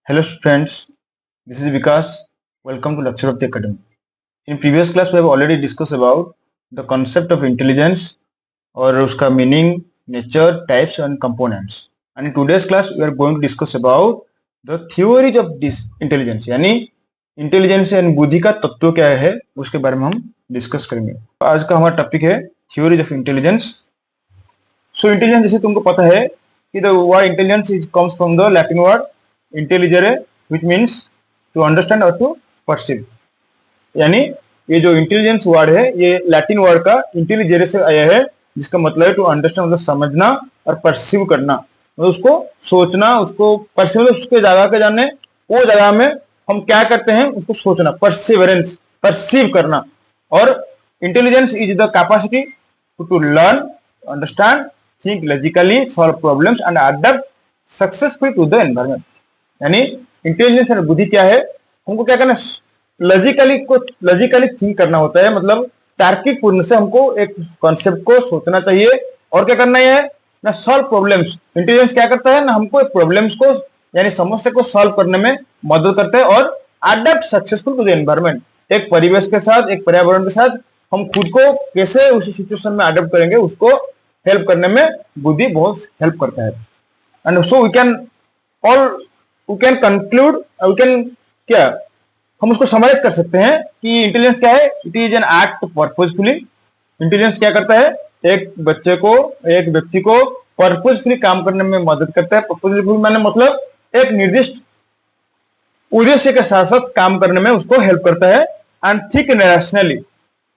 Hello friends, this is Vikas. Welcome to Lecture of the Academy. In previous class, we have already discussed about the concept of intelligence और उसका meaning, nature, types and components. And in today's class, we are going to discuss about the theories of this intelligence. यानी intelligence यानी बुद्धि का तत्व क्या है उसके बारे में हम डिस्कस करेंगे. आज का हमारा टॉपिक है theories of intelligence. So intelligence जैसे तुमको पता है कि the word intelligence comes from the Latin word intelligere which means to understand or to perceive. यानी ये जो इंटेलिजेंस वर्ड है ये लैटिन वर्ड का इंटेलिजेरे से आया है जिसका मतलब है टू अंडरस्टैंड मतलब समझना और परसीव करना मतलब उसको सोचना उसको परसीव मतलब उसके जगह के जानने वो जगह में हम क्या करते हैं उसको सोचना परसिवरेंस परसीव करना और intelligence is the capacity to learn understand think logically solve problems and adapt successfully to the environment. यानी इंटेलिजेंस और बुद्धि क्या है हमको क्या करना लॉजिकली थिंक करना होता है मतलब तार्किक पूर्ण से हमको एक कॉन्सेप्ट को सोचना चाहिए और क्या करना है ना सॉल्व प्रॉब्लम्स. इंटेलिजेंस क्या करता है ना हमको प्रॉब्लम्स को यानी समस्या को सॉल्व करने में मदद करता है और adapt successful to the environment एक परिवेश के साथ एक पर्यावरण के साथ हम खुद को कैसे उस सिचुएशन में अडैप्ट करेंगे उसको हेल्प करने में बुद्धि बहुत हेल्प करता है. And so we can conclude we can क्या हम उसको समराइज कर सकते हैं कि इंटेलिजेंस क्या है. It is an act purposefully. Intelligence क्या करता है एक बच्चे को एक व्यक्ति को पर्पसफुली काम करने में मदद करता है. पर्पसफुली माने मतलब एक निर्दिष्ट उद्देश्य के साथ साथ काम करने में उसको हेल्प करता है. एंड थिंक रैशनली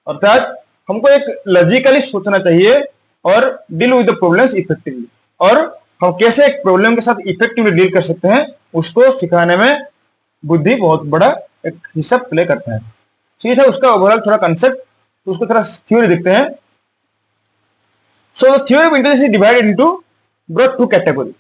अर्थात हमको एक लॉजिकली सोचना चाहिए और deal with the problems effectively और हम कैसे एक प्रॉब्लम के साथ इफेक्टिवली डील कर सकते हैं उसको सिखाने में बुद्धि बहुत बड़ा एक हिस्सा प्ले करता है. ठीक है उसका ओवरऑल थोड़ा कंसेप्ट तो उसको थोड़ा थ्योरी देखते हैं. So theory of intelligence is divided into broad two category.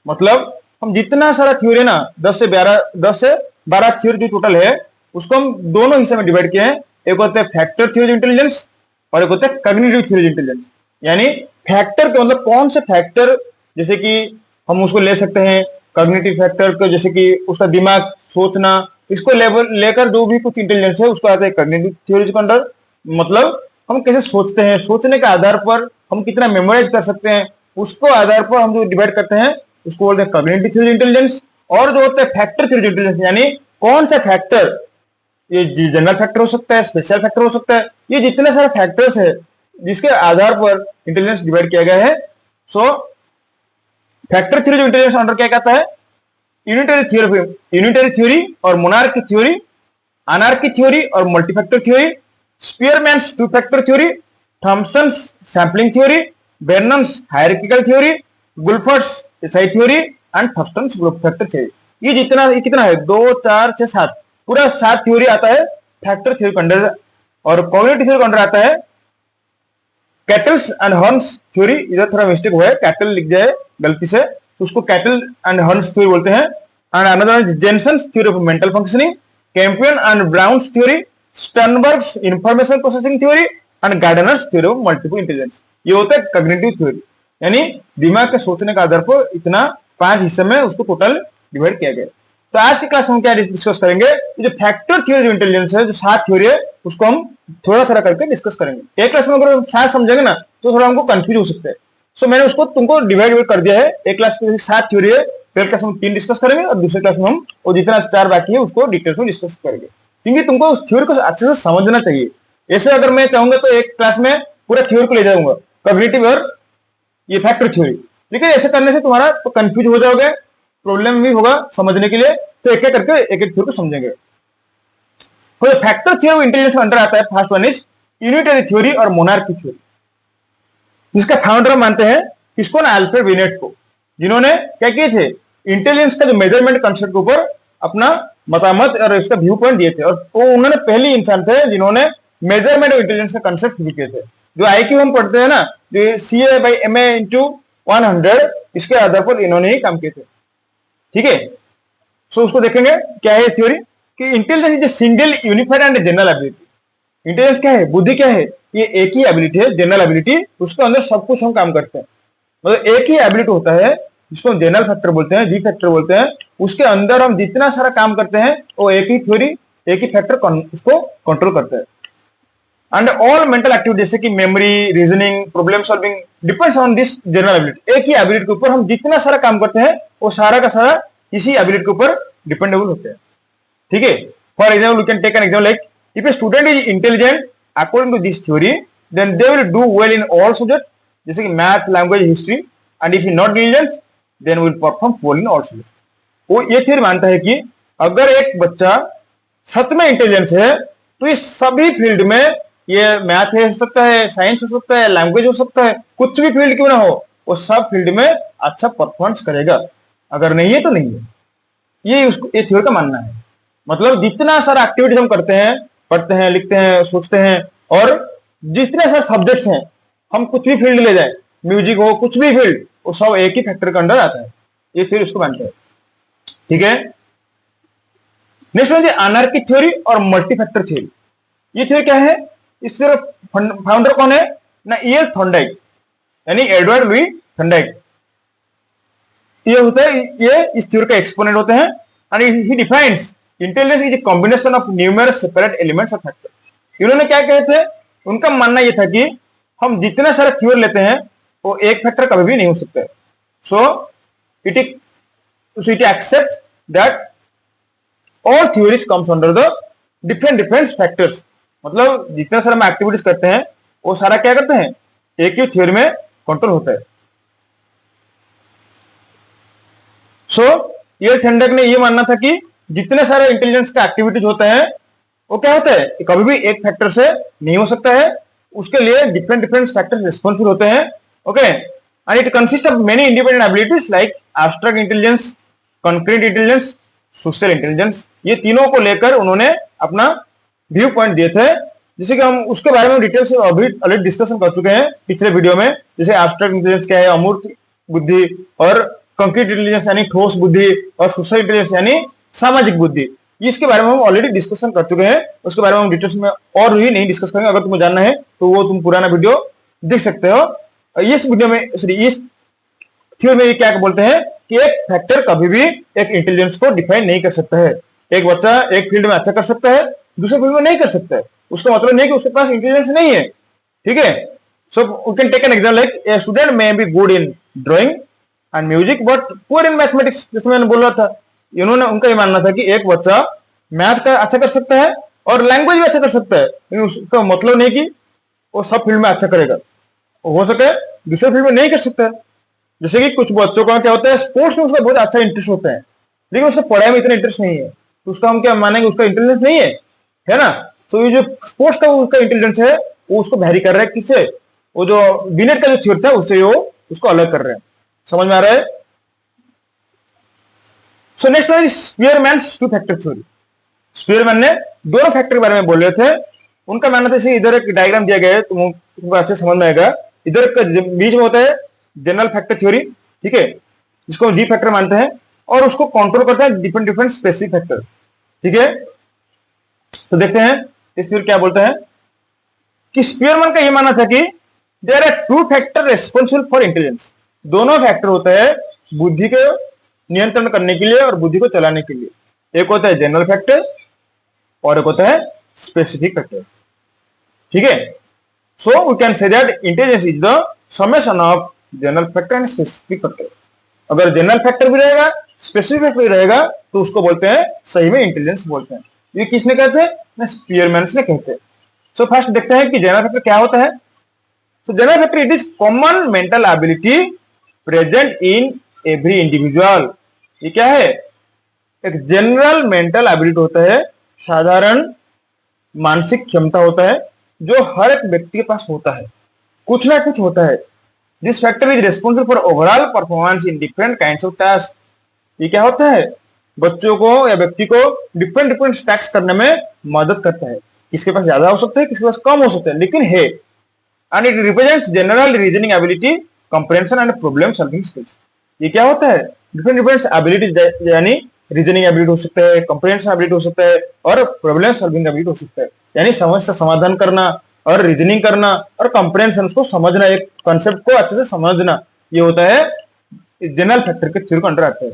मतलब हम जितना सारा थ्योरी है ना 10 से 12 थ्योरी जो टोटल है उसको हम दोनों हिस्से में डिवाइड किए हैं. एक होता है फैक्टर थ्योरी इंटेलिजेंस और एक होता है कॉग्निटिव थ्योरी इंटेलिजेंस. यानी फैक्टर के मतलब कौन से फैक्टर जैसे कि हम उसको ले सकते हैं कॉग्निटिव फैक्टर को जैसे कि उसका दिमाग सोचना इसको लेकर जो भी कुछ इंटेलिजेंस है उसको आता है कॉग्निटिव थ्योरी के अंडर. मतलब हम कैसे सोचते हैं सोचने के आधार पर हम कितना मेमोराइज कर सकते हैं उसको आधार पर हम जो डिवाइड करते हैं उसको बोलते हैं कॉग्निटिव थ्योरी इंटेलिजेंस. और जो होता है फैक्टर थ्योरी इंटेलिजेंस यानी कौन सा फैक्टर ये जनरल फैक्टर हो सकता है स्पेशल फैक्टर हो सकता है ये जितने सारे फैक्टर्स है जिसके आधार पर इंटेलिजेंस डिवाइड किया गया है. सो फैक्टर थ्योरी जो इंटेलिजेंस अंडर क्या कहता है यूनिटरी थ्योरी और मोनार्की थ्योरी अनार्की थ्योरी और multifactor theory Spearman's two factor theory Thomson's sampling theory Vernon's hierarchical theory Guilford's SI theory and Thurstone's group factor theory. ये कितना है 2 4 6 7 पूरा 7 थ्योरी आता है फैक्टर थ्योरी के अंडर. और कॉग्निटिव थ्योरी के अंडर आता है कैटल्स एंड हॉर्न्स थ्योरी. इधर थोड़ा मिस्टेक हुआ है कैटल लिख जाए गलती से तो उसको कैटल एंड हॉर्न्स थ्योरी बोलते हैं. And another is Jensen's theory of mental functioning Campione and Brown's theory Sternberg's information processing theory and Gardner's theory of multiple intelligence. ये होता है कॉग्निटिव थ्योरी यानी दिमाग के सोचने के आधार पर इतना 5 हिस्से में उसको टोटल डिवाइड किया गया. तो आज के क्लास में हम क्या डिस्कस करेंगे जो फैक्टर थ्योरी इंटेलिजेंस है जो 7 थ्योरी है उसको हम थोड़ा सा करके डिस्कस करेंगे. एक क्लास में अगर 7 समझेंगे ना तो थोड़ा हमको कंफ्यूज हो सकता है. सो मैंने उसको तुमको डिवाइड कर दिया है. एक क्लास में 7 थ्योरी है पहले क्लास में 3 डिस्कस करेंगे और दूसरे क्लास में हम और जितना 4 बाकी है उसको डिटेल्स में डिस्कस करेंगे क्योंकि तुमको उस थ्योरी को अच्छे से समझना चाहिए. ऐसे अगर मैं चाहूंगा तो एक क्लास में पूरा थ्योरी को ले जाऊंगा कॉग्निटिव और ये फैक्टर थ्योरी लेकिन ऐसे करने से तुम्हारा तो कंफ्यूज हो जाओगे प्रॉब्लम भी होगा समझने के लिए. तो एक एक करके एक थ्योरी को समझेंगे. तो फैक्टर थ्योरी इंटेलिजेंस अंडर आता है first one is unitary theory और मोनार्की थ्योरी जिसका फाउंडर मानते हैं किसको ना अल्फ्रेड बिनेट को जिन्होंने क्या किए थे इंटेलिजेंस का जो मेजरमेंट कंसेप्ट के ऊपर अपना मतामत और इसका व्यू पॉइंट दिए थे. और वो उन्होंने पहली इंसान थे जिन्होंने मेजरमेंट ऑफ इंटेलिजेंस का कंसेप्ट शुरू किए थे. जो आईक्यू हम पढ़ते हैं ना जो CA/MA into 100 इसके आधार पर इन्होंने ही काम किए थे. ठीक है. सो उसको देखेंगे क्या है इस थ्योरी कि intelligence is a single unified and general ability. Intelligence क्या है बुद्धि क्या है ये एक ही एबिलिटी है जनरल एबिलिटी उसके अंदर सब कुछ हम काम करते हैं. मतलब एक ही एबिलिटी होता है जिसको हम जनरल फैक्टर बोलते हैं जी फैक्टर बोलते हैं उसके अंदर हम जितना सारा काम करते हैं वो एक ही थ्योरी, एक ही फैक्टर उसको कंट्रोल करता है। एंड ऑल मेंटल एक्टिविटी जैसे कि memory, reasoning, problem solving depends on this general ability. एक ही एबिलिटी के ऊपर हम जितना सारा काम करते हैं वो सारा का सारा इसी एबिलिटी के ऊपर डिपेंडेबल होते हैं। ठीक है, for example you can take an example like if a student is intelligent according to this theory then they will do well in all subject जैसे कि math, language, history. And if you not diligent then will perform poor in all subject. वो ये theory मानता है कि अगर एक बच्चा सच में इंटेलिजेंस है तो इस सभी फील्ड में, ये मैथ हो सकता है, साइंस हो सकता है, लैंग्वेज हो सकता है, कुछ भी फील्ड क्यों ना हो, वो सब फील्ड में अच्छा परफॉर्मेंस करेगा। अगर नहीं है तो नहीं है, ये थ्योरी का मानना है। मतलब जितना सारा एक्टिविटीज हम करते हैं, पढ़ते हैं, लिखते हैं, सोचते हैं, और जितने सारे सब्जेक्ट्स हैं, हम कुछ भी फील्ड ले जाए, म्यूजिक हो, कुछ भी फील्ड, वो सब एक ही फैक्टर के अंडर आता है। ये थ्योरी उसको मानता है। ठीक है, नेक्स्ट है अनार्की थ्योरी और मल्टी फैक्टर थ्योरी। ये थ्योरी क्या है? इस फाउंडर कौन है ना? ईएल थॉर्नडाइक, यानी एडवर्ड लुई थॉर्नडाइक। ये होता है, ये इस थ्योरी का एक्सपोनेंट होते हैं। And he defines intelligence is a combination of numerous separate elements of factor. इन्होंने क्या कहे थे? उनका मानना यह था कि हम जितना सारा थ्योरी लेते हैं वो एक फैक्टर कभी भी नहीं हो सकता। So it except that all theories comes under the different factors। मतलब जितना सारा हम एक्टिविटीज करते हैं वो सारा क्या करते हैं? एक ही थ्योरी में कंट्रोल होता है। सो ये थॉर्नडाइक ने ये मानना था कि जितने सारे इंटेलिजेंस का एक्टिविटीज होते हैं वो क्या होता है? कभी भी एक फैक्टर से नहीं हो सकता है। उसके लिए डिफरेंट फैक्टर्स रिस्पॉन्सिबल होते हैं। Okay, and it consist of many independent abilities like abstract intelligence, concrete intelligence, social intelligence. ये तीनों को लेकर उन्होंने अपना व्यू पॉइंट दिए थे, जैसे कि हम उसके बारे में डिटेल से अभी ऑलरेडी डिस्कशन कर चुके हैं पिछले वीडियो में। जैसे एब्स्ट्रैक्ट इंटेलिजेंस क्या है, अमूर्त बुद्धि, और कंक्रीट इंटेलिजेंस यानी ठोस बुद्धि, और सोशल इंटेलिजेंस यानी सामाजिक बुद्धि। इसके बारे में हम ऑलरेडी डिस्कशन कर चुके हैं। उसके बारे में हम डिटेल्स में और भी नहीं डिस्कस करेंगे। अगर तुम्हें जानना है तो वो तुम पुराना वीडियो देख सकते हो। इस वीडियो में, इस थ्योरी में ये क्या बोलते हैं कि एक फैक्टर कभी भी एक इंटेलिजेंस को डिफाइन नहीं कर सकता है। एक बच्चा एक फील्ड में अच्छा कर सकता है, दूसरे फील्ड में नहीं कर सकता है, उसका मतलब नहीं कि उसके पास इंटेलिजेंस नहीं है। ठीक है, so we can take an example like a student may be good in drawing and music but poor in mathematics. जैसे मैंने बोला था, इन्होंने उनका ये मानना था कि एक बच्चा मैथ का अच्छा कर सकता है और लैंग्वेज भी अच्छा कर सकता है, लेकिन उसका मतलब नहीं कि वो सब फील्ड में अच्छा करेगा। हो सके दूसरे फील्ड में नहीं कर सकता है। जैसे कि कुछ बच्चों का क्या होता है, स्पोर्ट्स में उसका बहुत अच्छा इंटरेस्ट होता है, लेकिन उसका पढ़ाई में इतना इंटरेस्ट नहीं है, तो उसका हम क्या मानेंगे? उसका इंटेलिजेंस नहीं है ना। तो ये जो स्पोर्ट्स का उसका इंटेलिजेंस है वो उसको वैरी कर रहा है। किससे? वो जो बिनेट का जो थ्योरी था उससे वो उसको अलग कर रहे हैं। समझ में आ रहा है? So next one is स्पीयरमैन्स two factor theory. Spearman ने दोनों फैक्टर के बारे में बोल रहे थे। उनका मानना था, इधर एक डायग्राम दिया गया है, तुमको अच्छे समझ में आएगा। इधर बीच में होता है जनरल फैक्टर थ्योरी, ठीक है, जिसको जी फैक्टर मानते हैं, और उसको कंट्रोल करते हैं डिफरेंट स्पेसिफिक फैक्टर। ठीक है, तो देखते हैं इस थ्योरी क्या बोलता है कि स्पीयरमैन का यह मानना था कि there are two factor responsible for intelligence. दोनों फैक्टर होता है बुद्धि को नियंत्रण करने के लिए और बुद्धि को चलाने के लिए। एक होता है जनरल फैक्टर और एक होता है स्पेसिफिक फैक्टर। ठीक है, so we can say that intelligence is the summation of general factor and specific factor. अगर जनरल फैक्टर भी रहेगा, स्पेसिफिक फैक्टर भी रहेगा, तो उसको बोलते हैं सही में इंटेलिजेंस बोलते हैं। ये किसने कहते हैं? स्पीयरमैन ने कहते हैं। सो फर्स्ट देखते हैं कि जनरल फैक्टर क्या होता है। सो general factor it is common mental ability present in every individual. ये क्या है? एक जनरल मेंटल एबिलिटी होता है, साधारण मानसिक क्षमता होता है जो हर एक व्यक्ति के पास होता है, कुछ ना कुछ होता है। This factor is responsible for overall performance in different kinds of task. ये क्या होता है? बच्चों को या व्यक्ति को डिफरेंट टास्क करने में मदद करता है। किसके पास ज्यादा हो सकता है, किसके पास कम हो सकता है, लेकिन है। And it represents general reasoning ability, comprehension and problem solving skills. ये क्या होता है? डिफरेंट एबिलिटीज, यानी रीजनिंग एबिलिटी हो सकता है, कंप्रेhension एबिलिटी हो सकता है, और प्रॉब्लम सॉल्विंग एबिलिटी हो सकता है, यानी समस्या समाधान करना और रीजनिंग करना और कंप्रेhension, उसको समझना, एक कॉन्सेप्ट को अच्छे से समझना, ये होता है जनरल फैक्टर के थ्योरी को अंडर आता है।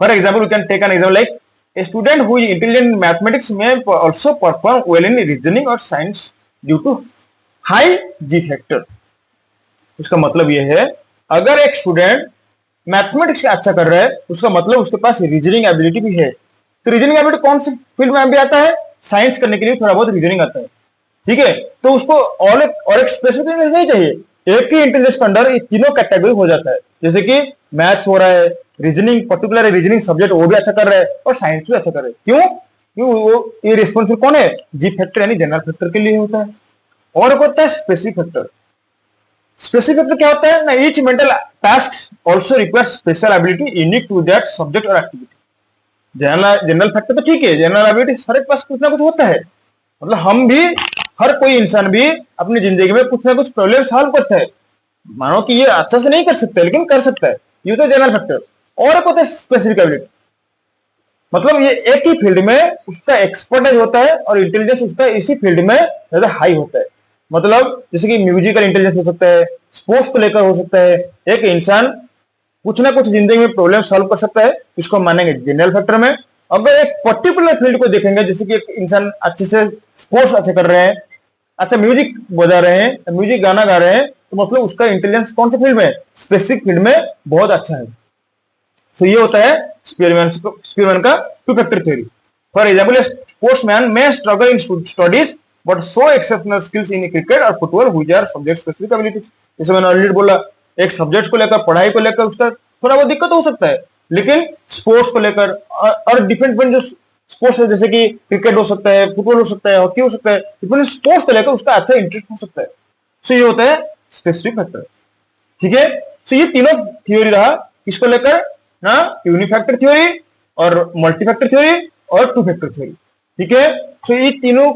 For example we can take an example like a student who is intelligent in mathematics में also perform well in reasoning और science due to high G factor. उसका मतलब यह है अगर एक स्टूडेंट मैथमेटिक्स अच्छा कर रहा है उसका मतलब उसके पास रीजनिंग एबिलिटी भी है। तो रीजनिंग एबिलिटी कौन सी फील्ड में भी आता है? साइंस करने के लिए थोड़ा बहुत रीजनिंग आता है, ठीक है। तो उसको और एक स्पेसिफिक नहीं चाहिए, एक ही इंटेलिजेंस के अंडर ये तीनों कैटेगरी हो जाता है। जैसे कि मैथ्स हो रहा है, रीजनिंग पर्टिकुलर रीजनिंग सब्जेक्ट वो भी अच्छा कर रहा है और साइंस भी अच्छा कर रहा है। क्यों? क्यों? वो ये रिस्पॉन्सिबल कौन है? जी फैक्टर यानी जनरल फैक्टर के लिए होता है। और एक होता है स्पेसिफिक फैक्टर। स्पेसिफिक फैक्टर क्या होता है ना? Each mental task also requires special ability unique to that subject और एक्टिविटी। जनरल फैक्टर तो ठीक है, जनरल एबिलिटी हर एक पास कुछ ना कुछ होता है। मतलब हम भी, हर कोई इंसान भी अपनी जिंदगी में कुछ ना कुछ प्रॉब्लम सॉल्व करता है। मानो कि ये अच्छा से नहीं कर सकता लेकिन कर सकता है, ये तो जनरल फैक्टर। और एक होता है स्पेसिफिक एबिलिटी, मतलब ये एक ही फील्ड में उसका एक्सपर्टाइज होता है और इंटेलिजेंस उसका इसी फील्ड में ज्यादा हाई होता है। मतलब जैसे कि म्यूजिकल इंटेलिजेंस हो सकता है, स्पोर्ट्स को लेकर हो सकता है। एक इंसान कुछ ना कुछ जिंदगी में प्रॉब्लम सॉल्व कर सकता है, इसको हम मानेंगे जनरल फैक्टर में। अगर एक पर्टिकुलर फील्ड को देखेंगे, जैसे कि एक इंसान अच्छे से स्पोर्ट्स अच्छे कर रहे हैं, अच्छा म्यूजिक बजा रहे हैं, म्यूजिक गाना गा रहे हैं, तो मतलब उसका इंटेलिजेंस कौन से फील्ड में? स्पेसिफिक फील्ड में बहुत अच्छा है। तो ये होता है स्पीयरमैन का two factor theory. For example sportsman में struggle in studies but show exceptional skills in cricket और football which are subject specific abilities. जैसे मैंने ऑलरेडी बोला, एक सब्जेक्ट को लेकर, पढ़ाई को लेकर उसका थोड़ा बहुत दिक्कत हो सकता है, लेकिन स्पोर्ट्स को लेकर और डिफरेंट जो स्पोर्ट्स है, जैसे कि क्रिकेट हो सकता है, फुटबॉल हो सकता है, हॉकी हो सकता है, डिफरेंट स्पोर्ट्स को लेकर उसका अच्छा इंटरेस्ट हो सकता है। सो ये होता है स्पेसिफिक फैक्टर, ठीक है। सो ये तीनों थ्योरी रहा, इसको लेकर ना, यूनिफैक्टर थ्योरी और मल्टीफैक्टर थ्योरी और टू फैक्टर थ्योरी, ठीक है। सो ये तीनों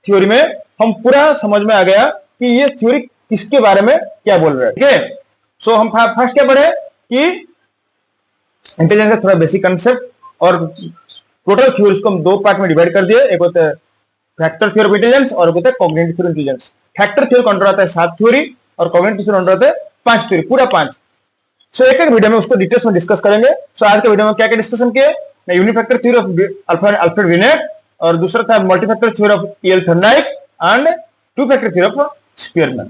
थ्योरी में हम पूरा समझ में आ गया कि ये थ्योरी किसके बारे में क्या बोल रहा है, ठीक है। सो हम फर्स्ट क्या पढ़े कि इंटेलिजेंस का थोड़ा बेसिक कंसेप्ट और टोटल थ्योरीज को हम दो पार्ट में डिवाइड कर दिए। एक होता है फैक्टर थ्योरी ऑफ इंटेलिजेंस और एक होता है cognitive theory of intelligence. Factor theory का अंडर आता है 7 थ्योरी और कॉग्निटिव थ्योरी अंडर आता है 5 थ्योरी, पूरा 5। सो एक एक वीडियो में उसको डिटेल्स में डिस्कस करेंगे। सो आज के वीडियो में क्या क्या डिस्कशन किए? Unifactor theory of Alfred Binet, और दूसरा था multifactor theory of E L Thorndike and two factor theory of Spearman.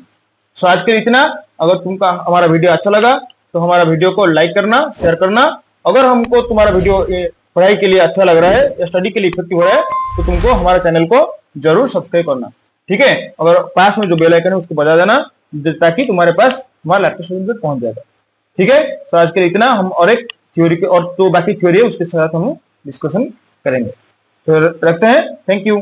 So आज के लिए इतना। अगर तुमको हमारा वीडियो अच्छा लगा तो हमारा वीडियो को लाइक करना, शेयर करना। अगर हमको तुम्हारा वीडियो पढ़ाई के लिए अच्छा लग रहा है या स्टडी के लिए इफेक्टिव हो रहा है तो तुमको हमारे चैनल को जरूर सब्सक्राइब करना, ठीक है। अगर पास में जो बेल आइकन है उसको बजा देना ताकि तुम्हारे पास हमारा लैपटॉप पहुंच जाएगा, ठीक है। तो आज के लिए इतना। हम और एक थ्योरी के और तो बाकी थ्योरी है उसके साथ हम डिस्कशन करेंगे। तो रखते हैं। Thank you.